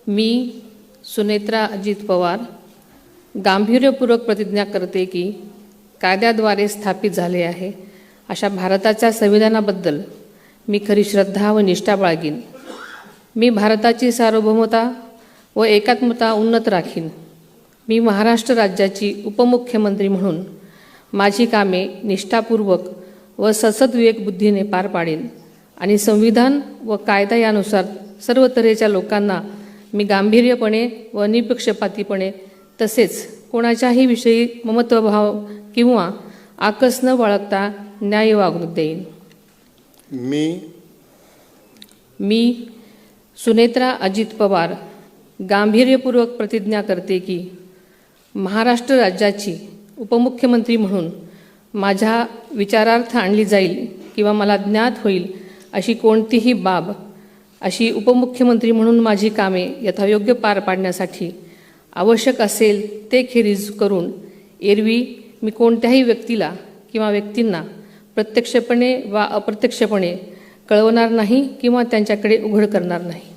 मी सुनेत्रा अजित पवार गांभीर्यपूर्वक प्रतिज्ञा करते की कायद्याद्वारे स्थापित झाले आहे अशा भारताच्या संविधानाबद्दल मी खरी श्रद्धा व निष्ठा बाळगीन. मी भारताची सार्वभौमता व एकात्मता उन्नत राखीन. मी महाराष्ट्र राज्याची उपमुख्यमंत्री म्हणून माझी कामे निष्ठापूर्वक व सद्विवेक बुद्धीने पार पाडेन आणि संविधान व कायदा यानुसार सर्व तऱ्हेच्या लोकांना मी गांभीर्यपणे व निपक्षपातीपणे तसेच कोणाच्याही विषयी ममत्वभाव किंवा आकस न बाळगता न्याय वागणूक देईन. मी सुनेत्रा अजित पवार गांभीर्यपूर्वक प्रतिज्ञा करते की महाराष्ट्र राज्याची उपमुख्यमंत्री म्हणून माझ्या विचारार्थ आणली जाईल किंवा मला ज्ञात होईल अशी कोणतीही बाब अशी उपमुख्यमंत्री म्हणून माझी कामे यथायोग्य पार पाडण्यासाठी आवश्यक असेल ते खेरीज करून एरवी मी कोणत्याही व्यक्तीला किंवा व्यक्तींना प्रत्यक्षपणे वा अप्रत्यक्षपणे कळवणार नाही किंवा त्यांच्याकडे उघड करणार नाही.